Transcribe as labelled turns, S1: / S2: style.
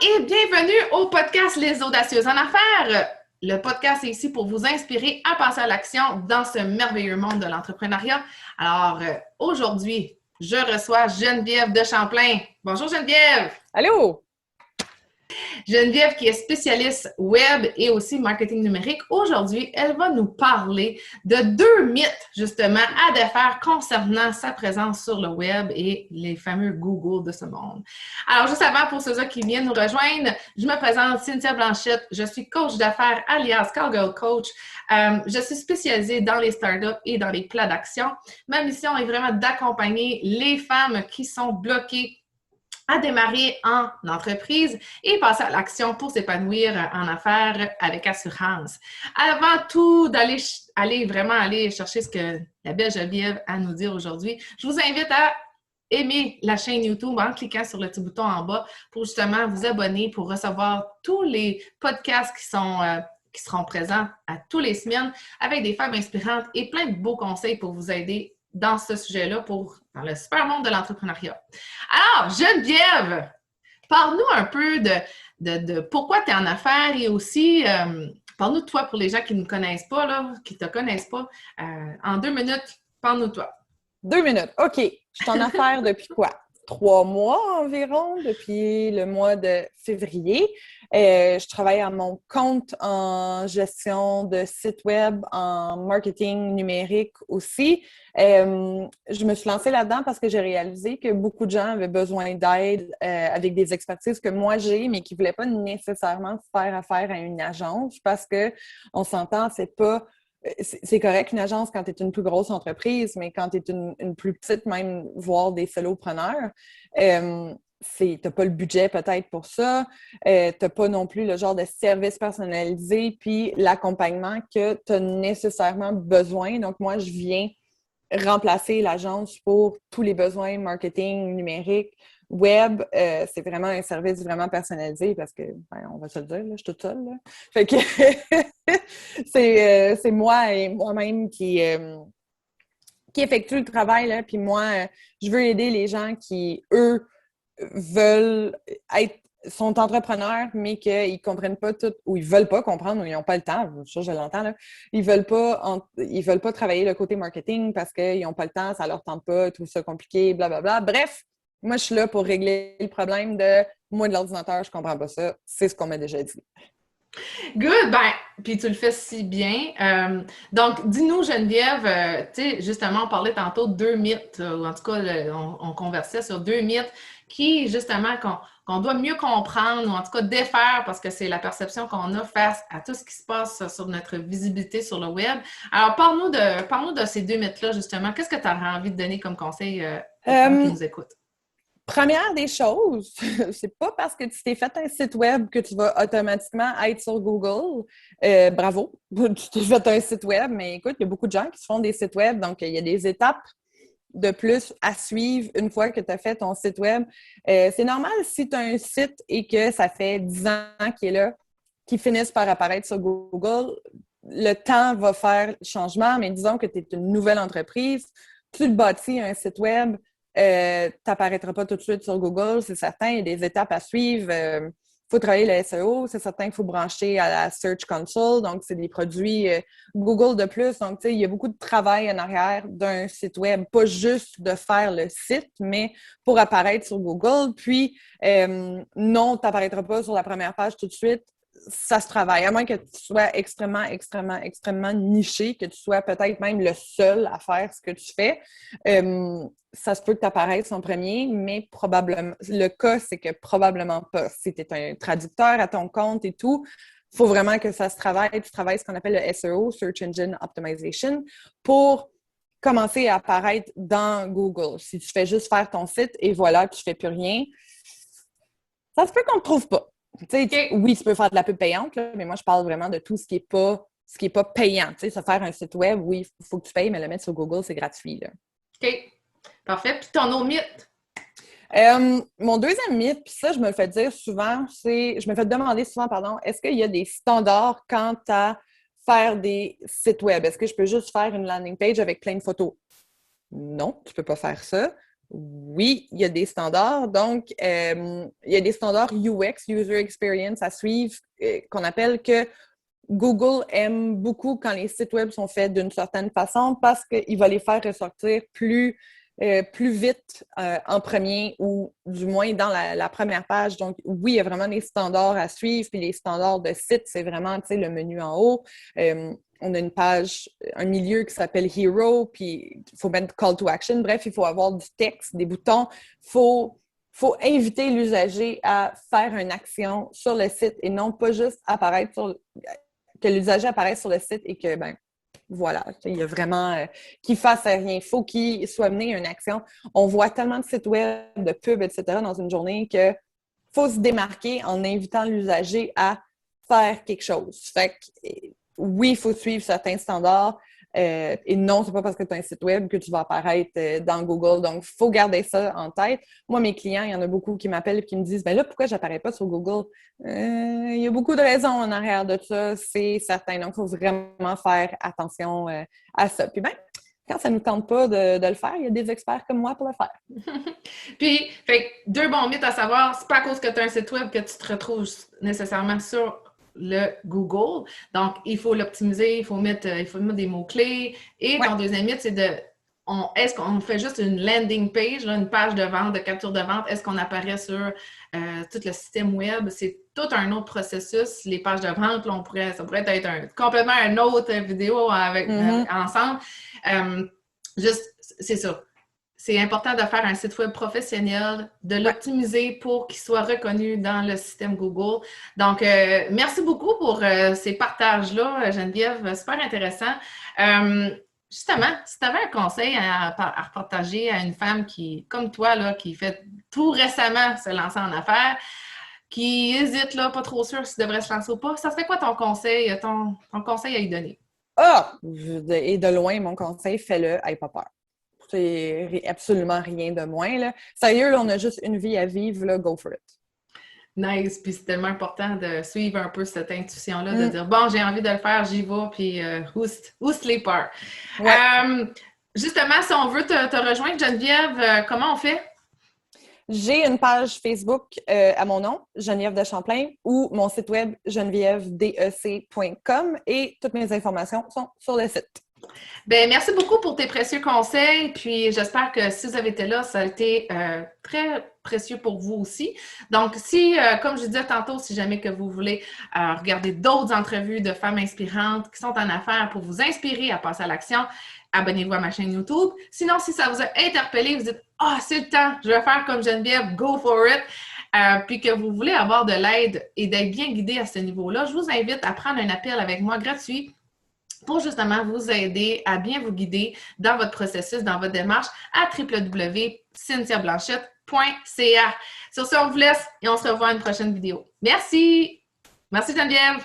S1: et bienvenue au podcast Les Audacieuses en affaires. Le podcast est ici pour vous inspirer à passer à l'action dans ce merveilleux monde de l'entrepreneuriat. Alors, aujourd'hui, je reçois Geneviève de Champlain. Bonjour Geneviève!
S2: Allô!
S1: Geneviève qui est spécialiste web et aussi marketing numérique. Aujourd'hui, elle va nous parler de 2 mythes justement à défaire concernant sa présence sur le web et les fameux Google de ce monde. Alors juste avant, pour ceux qui viennent nous rejoindre, je me présente Cynthia Blanchette. Je suis coach d'affaires alias Cowgirl Coach. Je suis spécialisée dans les startups et dans les plans d'action. Ma mission est vraiment d'accompagner les femmes qui sont bloquées à démarrer en entreprise et passer à l'action pour s'épanouir en affaires avec assurance. Avant tout d'aller chercher ce que la belle Geneviève a à nous dire aujourd'hui, je vous invite à aimer la chaîne YouTube en cliquant sur le petit bouton en bas pour justement vous abonner pour recevoir tous les podcasts qui seront présents à tous les semaines avec des femmes inspirantes et plein de beaux conseils pour vous aider dans ce sujet-là dans le super monde de l'entrepreneuriat. Alors, Geneviève, parle-nous un peu de pourquoi tu es en affaires et aussi, parle-nous de toi pour les gens qui ne connaissent pas, là, qui ne te connaissent pas. En 2 minutes, parle-nous de toi.
S2: 2 minutes. OK. Je suis en affaires depuis quoi? 3 mois environ, depuis le mois de février. Je travaille à mon compte en gestion de site web, en marketing numérique aussi. Je me suis lancée là-dedans parce que j'ai réalisé que beaucoup de gens avaient besoin d'aide avec des expertises que moi j'ai, mais qui ne voulaient pas nécessairement faire affaire à une agence parce qu'on s'entend, c'est correct une agence quand tu es une plus grosse entreprise, mais quand tu es une plus petite, même voire des solopreneurs, tu n'as pas le budget peut-être pour ça, tu n'as pas non plus le genre de service personnalisé puis l'accompagnement que tu as nécessairement besoin. Donc, moi, je viens remplacer l'agence pour tous les besoins marketing, numérique, web. C'est vraiment un service vraiment personnalisé parce que, on va se le dire, là, je suis toute seule. Là. Fait que c'est moi et moi-même qui effectue le travail. Là, puis moi, je veux aider les gens qui, eux, sont entrepreneurs, mais qu'ils ne comprennent pas tout, ou ils ne veulent pas comprendre, ou ils n'ont pas le temps. Ça, je l'entends, là. Ils veulent pas travailler le côté marketing parce qu'ils n'ont pas le temps, ça leur tente pas, ils trouvent ça compliqué, blablabla. Bref, moi, je suis là pour régler le problème de moi, de l'ordinateur, je comprends pas ça. C'est ce qu'on m'a déjà dit.
S1: Good! Puis tu le fais si bien. Donc, dis-nous, Geneviève, tu sais, justement, on parlait tantôt de 2 mythes, ou en tout cas, on conversait sur 2 mythes qui, justement, qu'on doit mieux comprendre, ou en tout cas défaire, parce que c'est la perception qu'on a face à tout ce qui se passe sur notre visibilité sur le web. Alors, parle-nous de ces 2 mythes-là, justement. Qu'est-ce que tu aurais envie de donner comme conseil aux femmes qui nous écoutent?
S2: Première des choses, c'est pas parce que tu t'es fait un site web que tu vas automatiquement être sur Google. Bravo, tu t'es fait un site web, mais écoute, il y a beaucoup de gens qui se font des sites web, donc il y a des étapes de plus à suivre une fois que tu as fait ton site web. C'est normal si tu as un site et que ça fait 10 ans qu'il est là, qu'il finisse par apparaître sur Google, le temps va faire le changement, mais disons que tu es une nouvelle entreprise, tu te bâtis un site web, tu n'apparaîtras pas tout de suite sur Google, c'est certain, il y a des étapes à suivre. Il faut travailler le SEO, c'est certain qu'il faut brancher à la Search Console, donc c'est des produits Google de plus. Donc, tu sais, il y a beaucoup de travail en arrière d'un site web, pas juste de faire le site, mais pour apparaître sur Google. Puis, non, tu n'apparaîtras pas sur la première page tout de suite. Ça se travaille, à moins que tu sois extrêmement, extrêmement, extrêmement niché, que tu sois peut-être même le seul à faire ce que tu fais. Ça se peut que tu apparaisses en premier, mais probablement, le cas, c'est que probablement pas. Si tu es un traducteur à ton compte et tout, il faut vraiment que ça se travaille. Tu travailles ce qu'on appelle le SEO, Search Engine Optimization, pour commencer à apparaître dans Google. Si tu fais juste faire ton site et voilà, tu ne fais plus rien, ça se peut qu'on ne te trouve pas. Okay. Oui, tu peux faire de la pub payante, là, mais moi, je parle vraiment de tout ce qui n'est pas payant. Tu sais, se faire un site web, oui, il faut que tu payes, mais le mettre sur Google, c'est gratuit. Là.
S1: OK. Parfait. Puis ton autre mythe?
S2: Mon deuxième mythe, puis ça, je me le fais dire souvent, je me fais demander souvent, est-ce qu'il y a des standards quant à faire des sites web? Est-ce que je peux juste faire une landing page avec plein de photos? Non, tu ne peux pas faire ça. Oui, il y a des standards. Donc, il y a des standards UX, User Experience, à suivre, qu'on appelle que Google aime beaucoup quand les sites web sont faits d'une certaine façon parce qu'il va les faire ressortir plus vite en premier ou du moins dans la première page. Donc, oui, il y a vraiment des standards à suivre. Puis les standards de site, c'est vraiment, tu sais, le menu en haut. On a une page, un milieu qui s'appelle Hero, puis il faut mettre Call to Action. Bref, il faut avoir du texte, des boutons. Faut inviter l'usager à faire une action sur le site et non pas juste que l'usager apparaisse sur le site et que, ben, voilà, il y a vraiment qu'il fasse rien. Il faut qu'il soit mené à une action. On voit tellement de sites web, de pubs, etc. dans une journée que faut se démarquer en invitant l'usager à faire quelque chose. Fait que, oui, il faut suivre certains standards. Et non, c'est pas parce que tu as un site web que tu vas apparaître dans Google. Donc, il faut garder ça en tête. Moi, mes clients, il y en a beaucoup qui m'appellent et qui me disent, ben là, pourquoi j'apparais pas sur Google? Il y a beaucoup de raisons en arrière de ça, c'est certain. Donc, il faut vraiment faire attention à ça. Puis, ben, quand ça ne nous tente pas de le faire, il y a des experts comme moi pour le faire.
S1: Puis, fait, 2 bons mythes à savoir, c'est pas à cause que tu as un site web que tu te retrouves nécessairement sur le Google. Donc, il faut l'optimiser, il faut mettre des mots-clés. Et ton deuxième mythe, c'est est-ce qu'on fait juste une landing page, là, une page de vente, de capture de vente? Est-ce qu'on apparaît sur tout le système web? C'est tout un autre processus. Les pages de vente, là, ça pourrait être complètement une autre vidéo ensemble. Juste, c'est ça. C'est important de faire un site web professionnel, de l'optimiser pour qu'il soit reconnu dans le système Google. Donc, merci beaucoup pour ces partages-là, Geneviève. Super intéressant. Justement, si tu avais un conseil à partager à une femme qui, comme toi, là, qui fait tout récemment se lancer en affaires, qui hésite, là, pas trop sûre s'il devrait se lancer ou pas, ça serait quoi ton conseil, ton conseil à lui donner?
S2: Et de loin, mon conseil, fais-le, aie pas peur. C'est absolument rien de moins. Là. Sérieux, là, on a juste une vie à vivre, là, go for it.
S1: Nice, puis c'est tellement important de suivre un peu cette intuition-là, de dire, bon, j'ai envie de le faire, j'y vais, puis ouste les peurs.
S2: Ouais.
S1: Justement, si on veut te rejoindre, Geneviève, comment on fait?
S2: J'ai une page Facebook à mon nom, Geneviève de Champlain, ou mon site web, genevièvedec.com, et toutes mes informations sont sur le site.
S1: Bien, merci beaucoup pour tes précieux conseils. Puis, j'espère que si vous avez été là, ça a été très précieux pour vous aussi. Donc, si, comme je disais tantôt, si jamais que vous voulez regarder d'autres entrevues de femmes inspirantes qui sont en affaires pour vous inspirer à passer à l'action, abonnez-vous à ma chaîne YouTube. Sinon, si ça vous a interpellé, vous dites « Ah, c'est le temps, je vais faire comme Geneviève, go for it », puis que vous voulez avoir de l'aide et d'être bien guidé à ce niveau-là, je vous invite à prendre un appel avec moi gratuit pour justement vous aider à bien vous guider dans votre processus, dans votre démarche à www.cynthiablanchette.ca. Sur ce, on vous laisse et on se revoit à une prochaine vidéo. Merci! Merci Geneviève!